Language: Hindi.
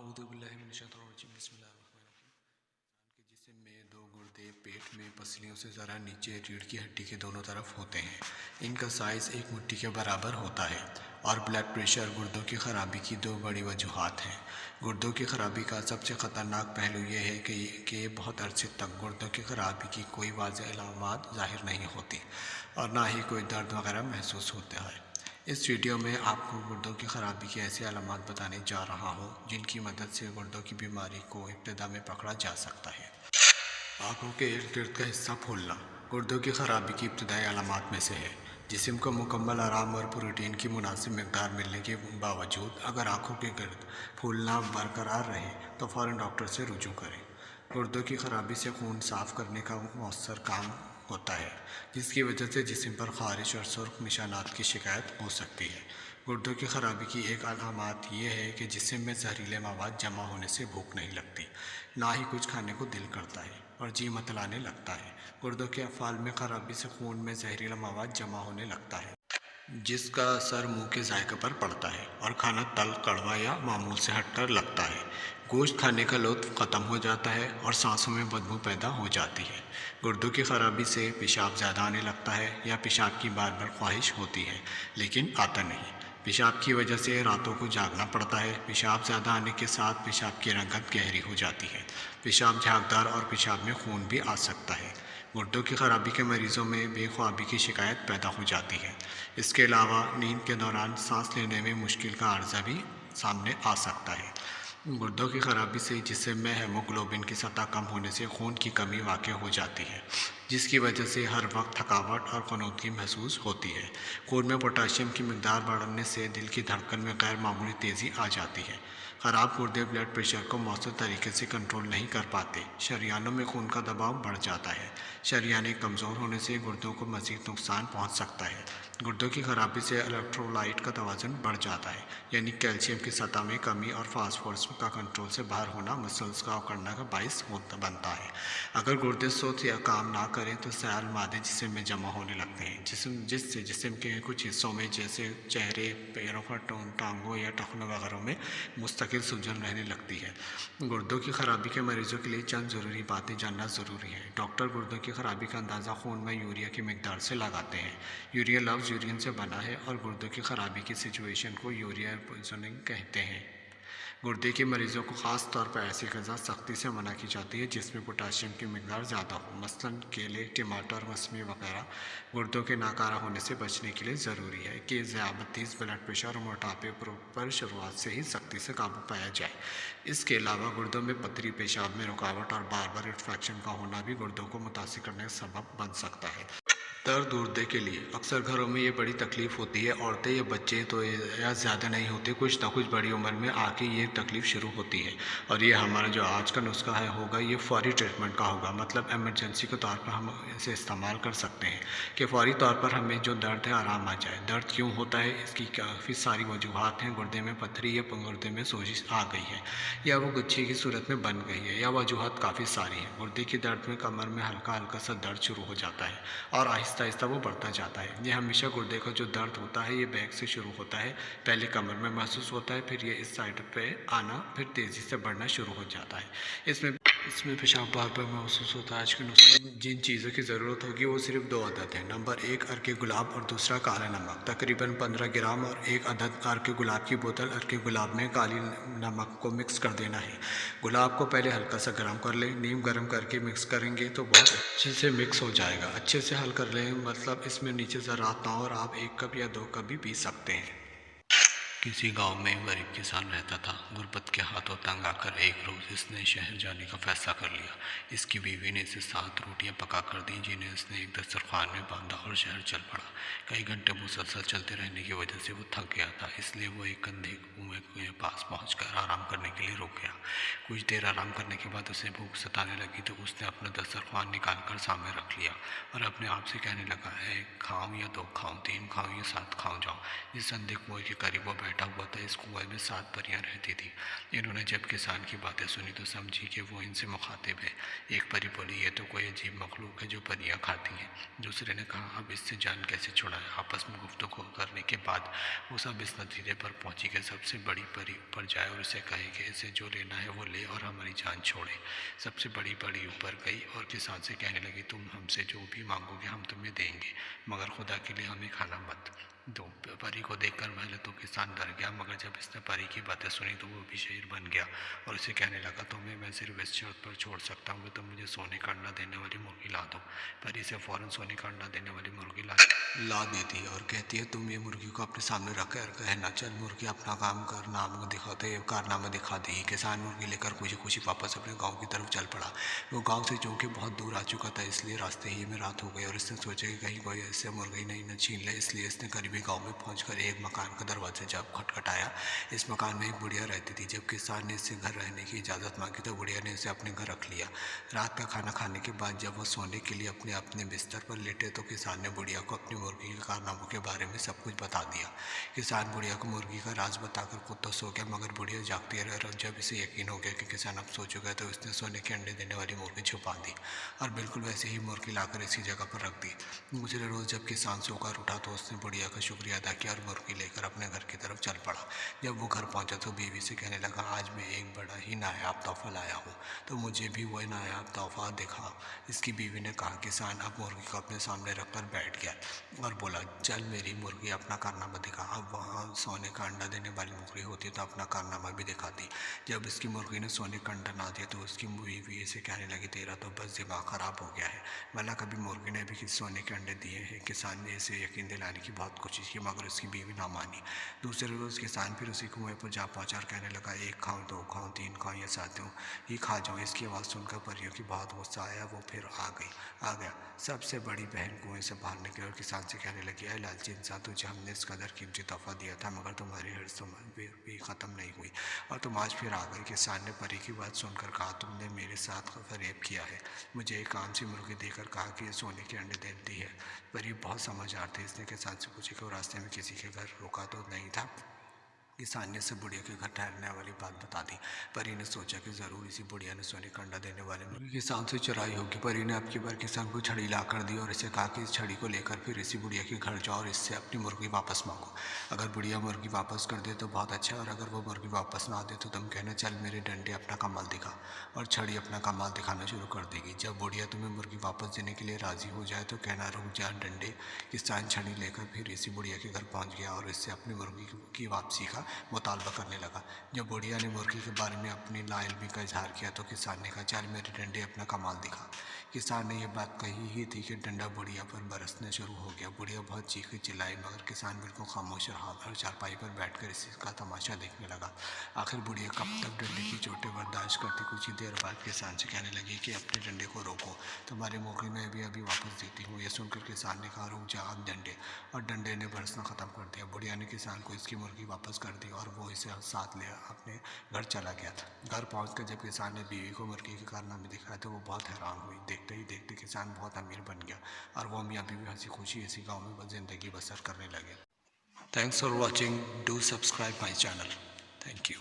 औज़ुबिल्लाहि बिस्मिल्लाहिर्रहमानिर्रहीम। के जिस्म में दो गुर्दे पेट में पसलियों से ज़रा नीचे रीढ़ की हड्डी के दोनों तरफ होते हैं। इनका साइज़ एक मुट्ठी के बराबर होता है। और ब्लड प्रेशर गुर्दों की ख़राबी की दो बड़ी वजूहात हैं। गुर्दों की ख़राबी का सबसे ख़तरनाक पहलू यह है कि बहुत अरसे तक गुर्दों की ख़राबी की कोई वाज़ेह अलामात ज़ाहिर नहीं होती और ना ही कोई दर्द वगैरह महसूस होता है। इस वीडियो में आपको गुर्दों की ख़राबी की ऐसी अलामात बताने जा रहा हूँ जिनकी मदद से गुर्दों की बीमारी को इब्तिदा में पकड़ा जा सकता है। आँखों के इर्द गिर्द का हिस्सा फूलना गुर्दों की ख़राबी की इब्तिदाई अलामात में से है। जिस्म को मुकम्मल आराम और प्रोटीन की मुनासिब मकदार मिलने के बावजूद अगर आँखों के गिर्द फूलना बरकरार रहे तो फ़ौरन डॉक्टर से रुजू करें। गुर्दों की ख़राबी से खून साफ़ करने का मौसर काम होता है, जिसकी वजह से जिस्म पर ख़ारिश और सुर्ख निशानात की शिकायत हो सकती है। गुर्दों की ख़राबी की एक अलामत यह है कि जिस्म में जहरीले मवाद जमा होने से भूख नहीं लगती, ना ही कुछ खाने को दिल करता है और जी मतलाने लगता है। गुर्दों के अफ़ाल में ख़राबी से खून में जहरीला मवाद जमा होने लगता है, जिसका असर मुंह के जायके पर पड़ता है और खाना तल, कड़वा या मामूल से हटकर लगता है। गोश्त खाने का लुत्फ़ ख़त्म हो जाता है और सांसों में बदबू पैदा हो जाती है। गुर्दों की ख़राबी से पेशाब ज़्यादा आने लगता है या पेशाब की बार बार ख्वाहिश होती है लेकिन आता नहीं। पेशाब की वजह से रातों को जागना पड़ता है। पेशाब ज़्यादा आने के साथ पेशाब की रंगत गहरी हो जाती है। पेशाब झागदार और पेशाब में खून भी आ सकता है। गुर्दों की ख़राबी के मरीज़ों में बेख्वाबी की शिकायत पैदा हो जाती है। इसके अलावा नींद के दौरान सांस लेने में मुश्किल का अर्जा भी सामने आ सकता है। गुर्दों की ख़राबी से जिस्म में हेमोग्लोबिन की सतह कम होने से खून की कमी वाक़ हो जाती है, जिसकी वजह से हर वक्त थकावट और ख़ुनूदगी महसूस होती है। खून में पोटाशियम की मकदार बढ़ने से दिल की धड़कन में गैर मामूली तेज़ी आ जाती है। ख़राब गुर्दे ब्लड प्रेशर को मौसर तरीके से कंट्रोल नहीं कर पाते। शरियानों में खून का दबाव बढ़ जाता है। शरियानें कमज़ोर होने से गुर्दों को मज़ीद नुकसान पहुँच सकता है। गुर्दों की ख़राबी से इलेक्ट्रोलाइट का तवाज़ुन बढ़ जाता है, यानी कैल्शियम की सतह में कमी और फास्फोरस का कंट्रोल से बाहर होना मसल्स का उकड़ना का बाइस बनता है। अगर गुर्दे सोच या काम ना करें तो सयाल मादे जिस्म में जमा होने लगते हैं, जिससे जिस्म के कुछ हिस्सों में जैसे चेहरे, पैरों का टांगों या टखनों वगैरह में मुस्तकिल सूजन रहने लगती है। गुर्दों की ख़राबी के मरीज़ों के लिए चंद ज़रूरी बातें जानना ज़रूरी है। डॉक्टर गुर्दों की ख़राबी का अंदाज़ा खून में यूरिया की मकदार से लगाते हैं। यूरिया लफ्ज़ यूरिन से बना है और गुर्दों की ख़राबी की सिचुएशन को यूरिया पॉइजनिंग कहते हैं। गुर्दे के मरीज़ों को ख़ास तौर पर ऐसी ग़िज़ा सख्ती से मना की जाती है जिसमें पोटाशियम की मकदार ज़्यादा हो, मसलन केले, टमाटर, मौसमी वगैरह। गुर्दों के नाकारा होने से बचने के लिए ज़रूरी है कि ज़ियादतीस, ब्लड प्रेशर और मोटापे पर शुरुआत से ही सख्ती से काबू पाया जाए। इसके अलावा गुर्दों में पथरी, पेशाब में रुकावट और बार बार इन्फेक्शन का होना भी गुर्दों को मुतासिर करने का सबब बन सकता है। दर्द गुर्दे के लिए अक्सर घरों में ये बड़ी तकलीफ़ होती है। औरतें या बच्चे तो या ज़्यादा नहीं होते, कुछ ना कुछ बड़ी उम्र में आके ये तकलीफ़ शुरू होती है और ये हमारा जो आज का नुस्खा है होगा ये फ़ौरी ट्रीटमेंट का होगा। मतलब एमरजेंसी के तौर पर हम इसे इस्तेमाल कर सकते हैं कि फ़ौरी तौर पर हमें जो दर्द है आराम आ जाए। दर्द क्यों होता है, इसकी काफ़ी सारी वजूहात हैं। गुर्दे में पथरी या गुर्दे में सोजिश आ गई है या वो गुच्छे की सूरत में बन गई है या वजूहात काफ़ी सारी हैं। गुर्दे की दर्द में कमर में हल्का हल्का सा दर्द शुरू हो जाता है और आहिस्ता आहिस्ता वो बढ़ता जाता है। ये हमेशा गुर्दे का जो दर्द होता है ये बैक से शुरू होता है, पहले कमर में महसूस होता है, फिर ये इस साइड पे आना, फिर तेज़ी से बढ़ना शुरू हो जाता है। इसमें पेशाब बार बार महसूस होता है। आज के नुस्खे में जिन चीज़ों की ज़रूरत होगी वो सिर्फ दो अदद हैं। नंबर 1 अर्के गुलाब और दूसरा काला नमक, तकरीबन 15 ग्राम, और एक अदद अर्के गुलाब की बोतल। अर्के गुलाब में काली नमक को मिक्स कर देना है। गुलाब को पहले हल्का सा गर्म कर लें, नीम गर्म करके मिक्स करेंगे तो बहुत अच्छे से मिक्स हो जाएगा। अच्छे से हल कर लें, मतलब इसमें नीचे ज़रात ना हो और आप 1 कप या 2 कप भी पी सकते हैं। किसी गांव में एक गरीब किसान रहता था। गुर्बत के हाथों तंग आकर एक रोज़ इसने शहर जाने का फैसला कर लिया। इसकी बीवी ने इसे 7 रोटियां पका कर दी जिन्हें उसने एक दस्तरखान में बांधा और शहर चल पड़ा। कई घंटे मुसलसल चलते रहने की वजह से वो थक गया था, इसलिए वो एक कंधे कुएं के पास पहुंचकर आराम करने के लिए रुक गया। कुछ देर आराम करने के बाद उसे भूख सताने लगी तो उसने अपना दस्तरखान निकाल कर सामने रख लिया और अपने आप से कहने लगा, 1 खाऊं या 2 खाऊं, 3 खाऊं या 7 खाऊं जाऊं। इस अंधे कुएं के करीब वो बैठ बैठा हुआ था। इस कुएं में 7 परियां रहती थी। इन्होंने जब किसान की बातें सुनी तो समझी कि वो इनसे मुखातिब है। एक परी बोली, ये तो कोई अजीब मखलूक है जो परियां खाती हैं। दूसरे ने कहा, अब इससे जान कैसे छुड़ाएं। आपस में गुफ्तगू करने के बाद वो सब इस नतीजे पर पहुंची कि सबसे बड़ी परी ऊपर जाए और उसे कहे कि इसे जो लेना है वो ले और हमारी जान छोड़े। सबसे बड़ी परी ऊपर गई और किसान से कहने लगी, तुम हमसे जो भी मांगोगे हम तुम्हें देंगे, मगर खुदा के लिए हमें खाना मत दो। परी को देखकर पहले तो किसान डर गया, मगर जब इसने परी की बातें सुनी तो वो भी शेर बन गया और उसे कहने लगा, तुम्हें मैं सिर्फ इस शर्त पर छोड़ सकता हूँ कि तुम मुझे सोने का अंडा देने वाली मुर्गी ला दो। परी से फ़ौरन सोने का अंडा देने वाली मुर्गी ला देती है और कहती है, तुम ये मुर्गी को अपने सामने रख कर कहना, चल मुर्गी अपना कारनामा दिखा दी। किसान मुर्गी लेकर खुशी खुशी वापस अपने गाँव की तरफ चल पड़ा। वो गाँव से जो कि बहुत दूर आ चुका था, इसलिए रास्ते ही में रात हो गई और इसने सोचा कि कहीं कोई ऐसे मुर्गी नहीं न छीन ले। इसलिए इसने करीबी गांव में पहुंचकर एक मकान का दरवाजा जब खटखटाया। इस मकान में एक बुढ़िया रहती थी। जब किसान ने इससे घर रहने की इजाज़त मांगी तो बुढ़िया ने इसे अपने घर रख लिया। रात का खाना खाने के बाद जब वो सोने के लिए अपने अपने बिस्तर पर लेटे तो किसान ने बुढ़िया को अपनी मुर्गी के कारनामों के बारे में सब कुछ बता दिया। किसान बुढ़िया को मुर्गी का राज बताकर खुद तो सो गया, मगर बुढ़िया जागती रही और जब इसे यकीन हो गया कि किसान अब सो चुका है तो उसने सोने के अंडे देने वाली मुर्गी छुपा दी और बिल्कुल वैसे ही मुर्गी लाकर इसी जगह पर रख दी। दूसरे रोज़ जब किसान सोकर उठा तो उसने बुढ़िया का शुक्रिया अदा किया और मुर्गी लेकर अपने घर की तरफ चल पड़ा। जब वो घर पहुंचा तो बीवी से कहने लगा, आज मैं एक बड़ा ही नायाब तोहफा लाया हूँ, तो मुझे भी वह नायाब तोहफा दिखा। इसकी बीवी ने कहा। किसान अब मुर्गी को अपने सामने रखकर बैठ गया और बोला, चल मेरी मुर्गी अपना कारनामा दिखा। अब वहाँ सोने का अंडा देने वाली मुर्गी होती तो अपना कारनामा भी दिखाती। जब इसकी मुर्गी ने सोने का अंडा ना दिया तो उसकी बीवी इसे कहने लगी, तेरा तो बस दिमाग ख़राब हो गया है, भला कभी मुर्गी ने भी किसी सोने के अंडे दिए हैं। किसान ने इसे यकीन दिलाने की बहुत कोशिश की, मगर उसकी बीवी ना मानी। दूसरे रोज़ किसान फिर उसी कुएं पर जा पहुंचा और कहने लगा, एक खाऊं, दो खाऊं, तीन खाऊं या सातों ही खा जाऊं। इसकी आवाज़ सुनकर परियों की बहुत गुस्सा आया। वो फिर आ गया। सबसे बड़ी बहन कुएं से बाहर निकली और किसान से कहने लगी, अरे लालची इंसान, तुझे हमने इस कदर कीमती तोहफा दिया था, मगर तुम्हारी हिर्स भी ख़त्म नहीं हुई और तुम आज फिर आ गई। किसान ने परी की बात सुनकर कहा, तुमने मेरे साथ फरेब किया है। मुझे एक आम सी मुर्गी देकर कहा कि ये सोने के अंडे देती है। परी बहुत समझदार थी। इसने किसान से पूछा कि वो रास्ते में किसी के घर रुका तो नहीं था। किसान ने इसे बुढ़िया के घर ठहरने वाली बात बता दी। परी ने सोचा कि ज़रूर इसी बुढ़िया ने सोने का अंडा देने वाले मुर्गी किसान से चुराई होगी। परी ने अब की बार किसान को छड़ी ला कर दी और इसे कहा कि इस छड़ी को लेकर फिर इसी बुढ़िया के घर जाओ और इससे अपनी मुर्गी वापस मांगो। अगर बुढ़िया मुर्गी वापस कर दे तो बहुत अच्छा, और अगर वो मुर्गी वापस ना दे तो तुम कहना, चल मेरे डंडे अपना कमाल दिखा, और छड़ी अपना कमाल दिखाना शुरू कर देगी। जब बुढ़िया तुम्हें मुर्गी वापस देने के लिए राज़ी हो जाए तो कहना, रुक जा डंडे। किसान छड़ी लेकर फिर इसी बुढ़िया के घर पहुँच गया और इससे अपनी मुर्गी की वापसी का मुतालबा करने लगा। जब बुढ़िया ने मुर्गी के बारे में अपनी नाइल्मी का इजहार किया तो किसान ने कहा, चल मेरे डंडे अपना कमाल दिखा। किसान ने यह बात कही ही थी कि डंडा बुढ़िया पर बरसने शुरू हो गया। बुढ़िया बहुत चीखी चिल्लाई, मगर किसान बिल्कुल खामोश रहा और चारपाई पर बैठकर इसी का तमाशा देखने लगा। आखिर बुढ़िया कब तक डंडे की चोटें बर्दाश्त करती। कुछ ही देर बाद किसान से कहने लगी कि अपने डंडे को रोको, तुम्हारी मुर्गी मैं अभी वापस देती हूँ। यह सुनकर किसान ने कहा, रुक जा अब डंडे, और डंडे ने बरसना ख़त्म कर दिया। बुढ़िया ने किसान को इसकी मुर्गी वापस कर दी और वो इसे साथ ले अपने घर चला गया। घर पहुंचकर जब किसान ने बीवी को मुर्गी के कारनामे दिखाया तो वो बहुत हैरान हुई। देखते ही देखते किसान बहुत अमीर बन गया और वो मियाँ बीवी हंसी खुशी इसी गाँव में ज़िंदगी बसर करने लगे। Thanks for watching, do subscribe my channel. Thank you.